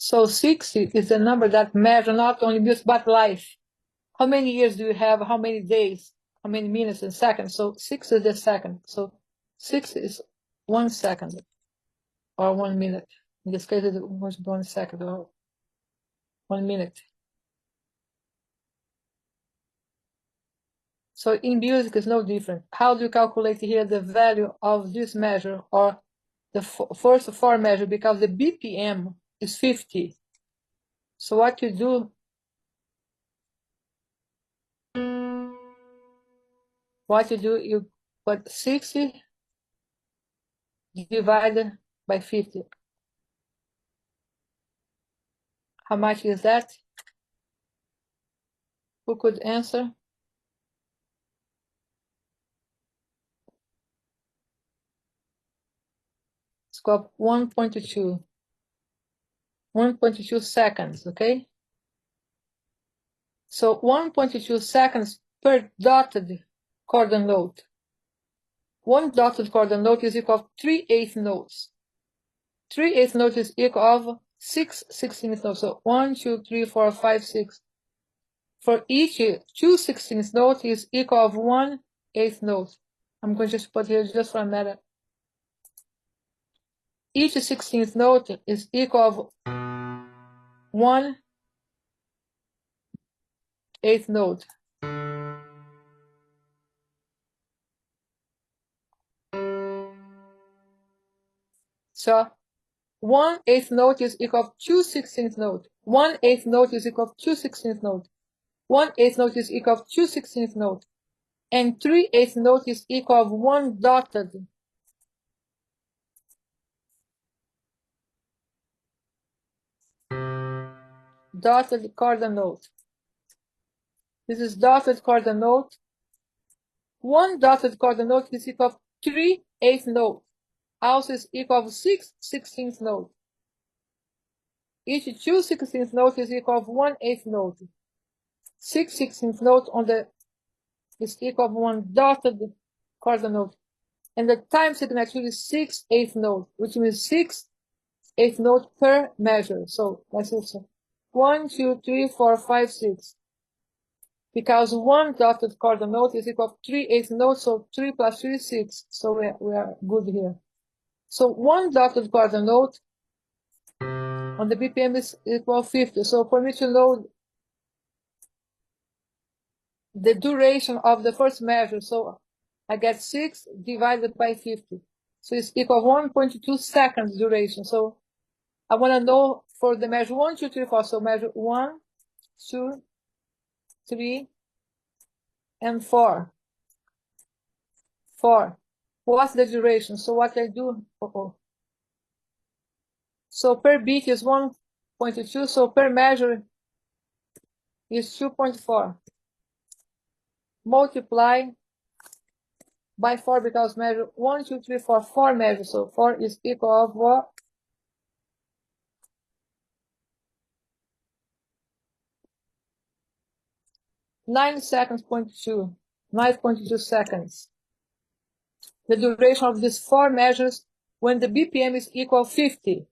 So 60 is the number that measures not only music but life. How many years do you have? How many days? How many minutes and seconds? So 6 is the second. So 6 is 1 second or 1 minute. In this case, it was 1 second or 1 minute. So in music, it's no different. How do you calculate here the value of this measure or the first 4 measure? Because the BPM is 50. So what you do, you put 60 divided by 50. How much is that? Who could answer? It's called 1.2. 1.2 seconds, okay? So 1.2 seconds per dotted chord note. One dotted chord note is equal to 3/8 notes. 3/8 notes is equal of 6 16th notes. So 1, 2, 3, 4, 5, 6. For each 2 16th notes is equal of 1/8 note. I'm going to just put here just for a minute. Each 16th note is equal of 1/8 note. So 1/8 note is equal to 2 16th note. 1/8 note is equal to 2 16th note. 1/8 note is equal to 2 16th note. And 3/8 note is equal to 1 dotted. Dotted chord note. This is dotted chord note. 1 dotted chord note is equal to 3/8 note. Also is equal to 6 16th note. Each 2 16th note is equal to 1/8 note. 6 16th note on the is equal to 1 dotted chord note. And the time signature is 6/8 note, which means 6/8 note per measure. So that's also 1, 2, 3, 4, 5, 6. Because 1 dotted chord note is equal to 3/8 notes, so 3 plus 3 is 6. So we are good here. So 1 dotted chord note on the BPM is equal to 50. So for me to know the duration of the first measure, so I get 6 divided by 50. So it's equal to 1.2 seconds duration. So I want to know for the measure 1, 2, 3, 4. So measure 1, 2, 3, and 4. 4. What's the duration? So what I do? So per beat is 1.2. So per measure is 2.4. Multiply by 4 because measure 1, 2, 3, 4, 4 measures. So 4 is equal of what? 9 seconds, 9.2 seconds. The duration of these 4 measures when the BPM is equal 50.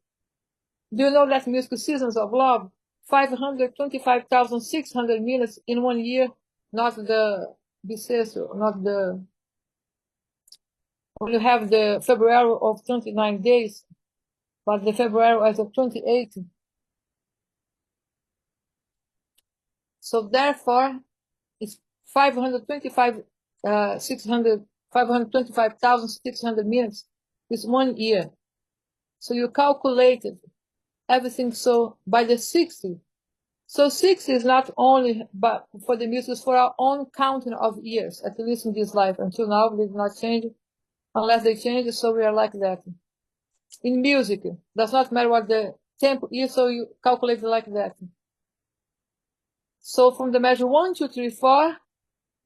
Do you know that music Seasons of Love, 525,600 minutes in 1 year, not the bisexual, not the, when you have the February of 29 days, but the February as of 28. So therefore, it's 525,600 minutes is 1 year. So you calculated everything so by the 60. So 60 is not only but for the music, for our own counting of years, at least in this life. Until now, we did not change it. Unless they change it, so we are like that. In music, does not matter what the tempo is, so you calculate it like that. So from the measure 1, 2, 3, 4,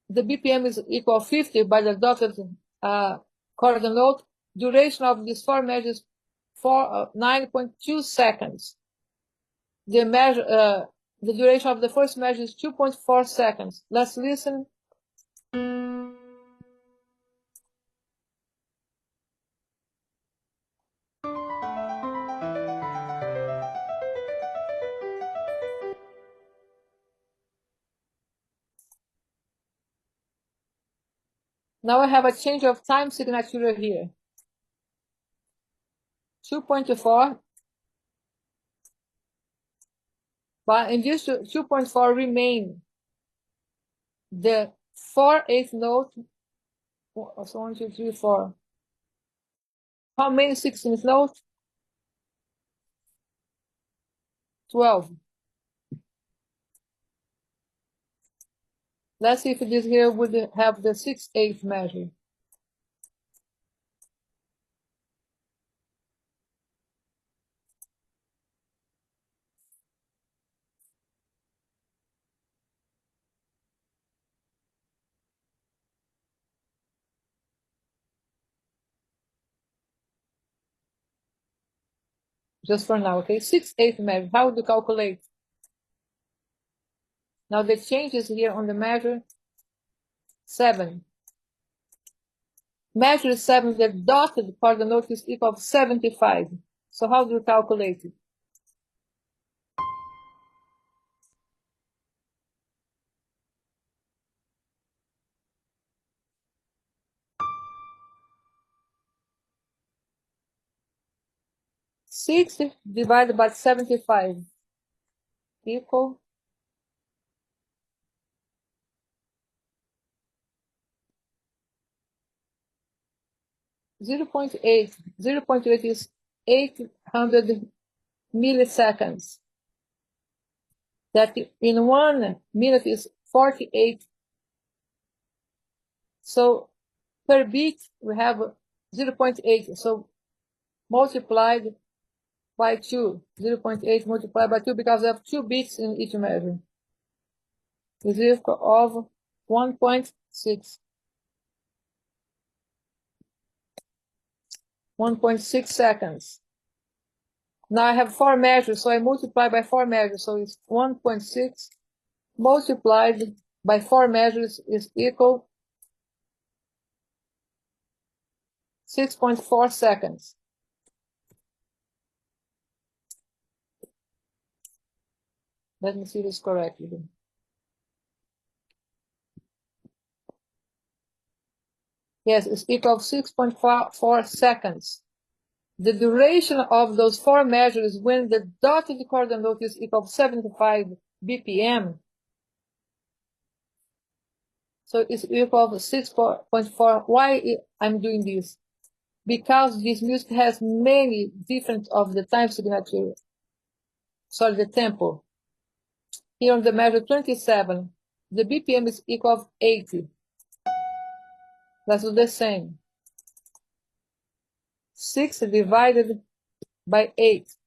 the BPM is equal 50 by the dotted chord note. Duration of these 4 measures for 9.2 seconds. The measure, the duration of the first measure is 2.4 seconds. Let's listen. Now I have a change of time signature here. 2.4, but in this 2.4 remain the 4/8 note. So 1, 2, 3, 4. How many 16th notes? 12. Let's see if this here would have the 6/8 measure. Just for now, okay? 6/8 measure. How do you calculate? Now the changes here on the measure 7. Measure 7, the dotted part of the note is equal to 75. So how do you calculate it? Six divided by 75 equal 0.8. 0.8 is 800 milliseconds. That in 1 minute is 48. So per bit we have 0.8. So multiplied by 2. 0.8 multiplied by 2 because I have 2 bits in each measure is equal of 1.6. 1.6 seconds. Now I have 4 measures, so I multiply by 4 measures. So it's 1.6 multiplied by 4 measures is equal 6.4 seconds. Let me see this correctly. Yes, it's equal to 6.4 seconds. The duration of those 4 measures when the dotted coordinate is equal to 75 BPM. So it's equal to 6.4. Why I'm doing this? Because this music has many different of the time signature. Sorry, the tempo. Here on the measure 27, the BPM is equal to 80. Let's do the same. 6 divided by 8,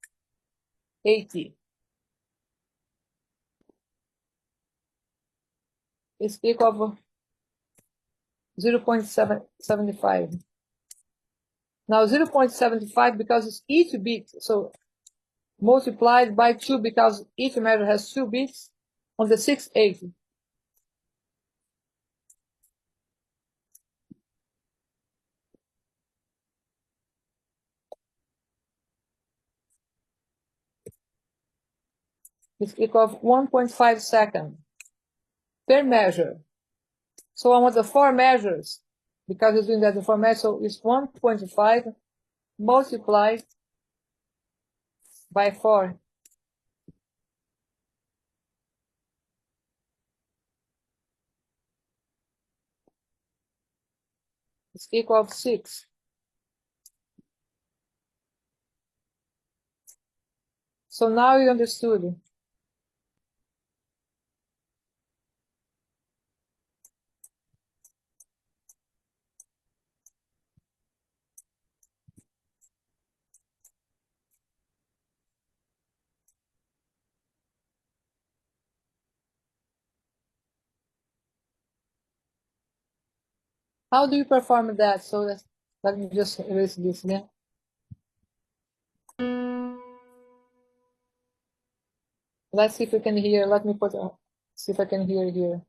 80. Is equal to 0.775. Now 0.75 because it's each bit, so multiplied by 2 because each measure has 2 bits on the 680. It's equal to 1.5 seconds per measure. So I want the 4 measures because it's doing that the 4 measures, so it's 1.5 multiplied by 4. It's equal to 6. So now you understood. How do you perform that? So let me just erase this again. Let's see if we can hear. Let me see if I can hear here.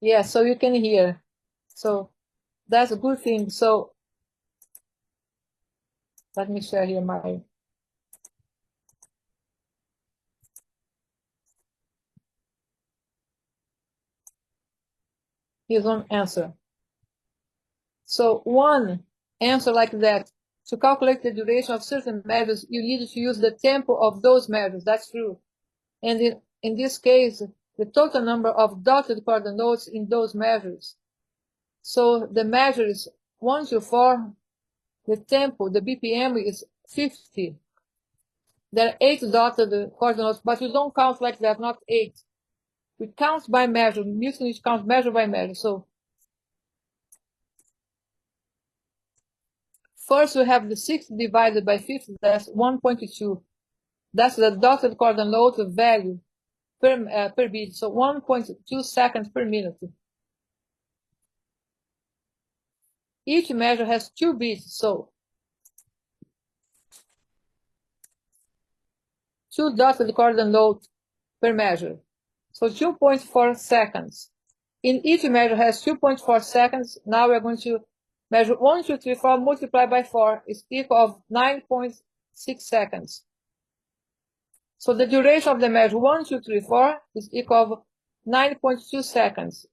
Yeah, so you can hear. So that's a good thing. So let me share here my. Here's one answer. So one answer like that, to calculate the duration of certain measures, you need to use the tempo of those measures. That's true. And in this case, the total number of dotted coordinates in those measures. So the measure is 1 to 4. The tempo, the BPM is 50. There are 8 dotted coordinates, but you don't count like that, not 8. We count by measure. Music is count measure by measure. So first we have the 60 divided by 50, that's 1.2. That's the dotted coordinate value per beat. So 1.2 seconds per minute. Each measure has 2 beats, so 2 dotted coordinates per measure. So 2.4 seconds. In each measure has 2.4 seconds. Now we're going to measure 1, 2, 3, 4 multiplied by 4 is equal of 9.6 seconds. So the duration of the measure 1, 2, 3, 4 is equal of 9.2 seconds.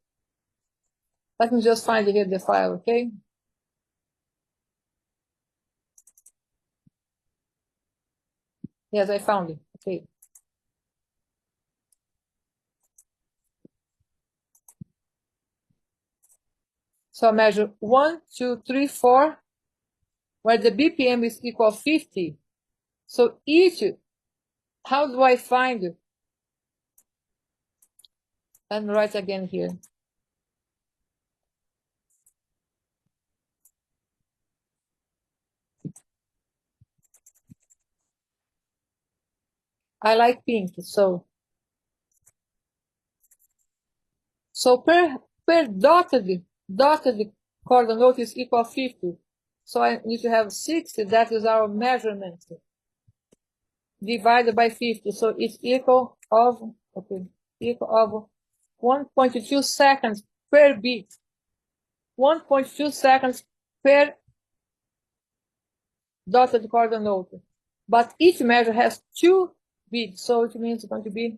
Let me just find here the file, okay? Yes, I found it. Okay. So I measure 1, 2, 3, 4, where the BPM is equal to 50. So each, how do I find it? And write again here. I like pink, so per dotted coordinate is equal to 50. So I need to have 60, that is our measurement, divided by 50. So it's equal of, okay, equal of 1.2 seconds per beat. 1.2 seconds per dotted coordinate. But each measure has 2 beats, so it means it's going to be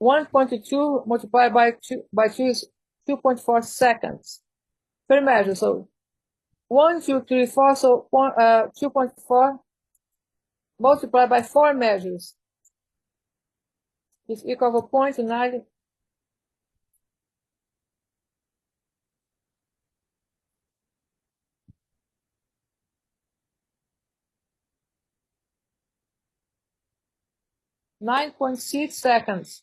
1.2 multiplied by 2 is 2.4 seconds per measure. So 1, 2, 3, 4, so 2.4 multiplied by 4 measures is equal to 0.9. .6 seconds.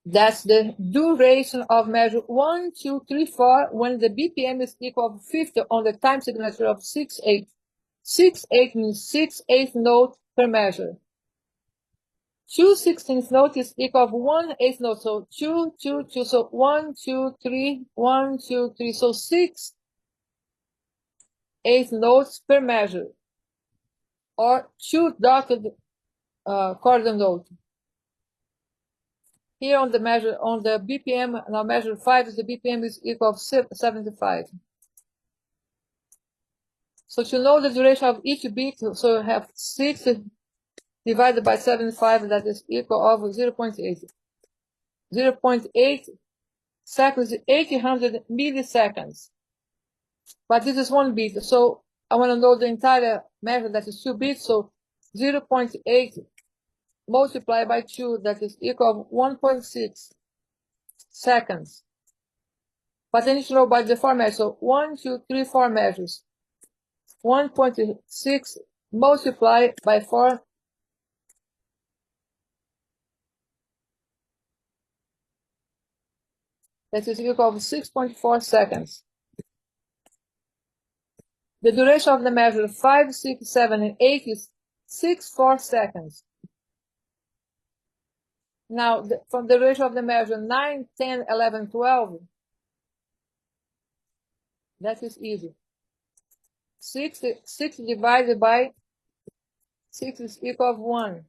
That's the duration of measure 1, 2, 3, 4 when the BPM is equal to 50 on the time signature of 6/8. 6/8 means 6/8 notes per measure. 2/16 note is equal to 1/8 note. So 2, 2, 2. So 1, 2, 3, 1, 2, 3. So 6/8 notes per measure, or 2 dotted coordinate. Here on the measure, on the BPM, now measure 5 the BPM is equal to 75. So to know the duration of each beat, so you have 6 divided by 75, that is equal of 0.8. 0.8 seconds, 800 milliseconds. But this is 1 beat, so I want to know the entire measure, that is 2 beats, so 0.8 multiplied by 2, that is equal to 1.6 seconds. But I need to know by the 4 measures, so 1, 2, 3, 4 measures. 1.6 multiplied by 4, that is equal to 6.4 seconds. The duration of the measure 5, 6, 7, and 8 is 4 seconds. Now, from the duration of the measure 9, 10, 11, 12, that is easy. 6 divided by 6 is equal to 1.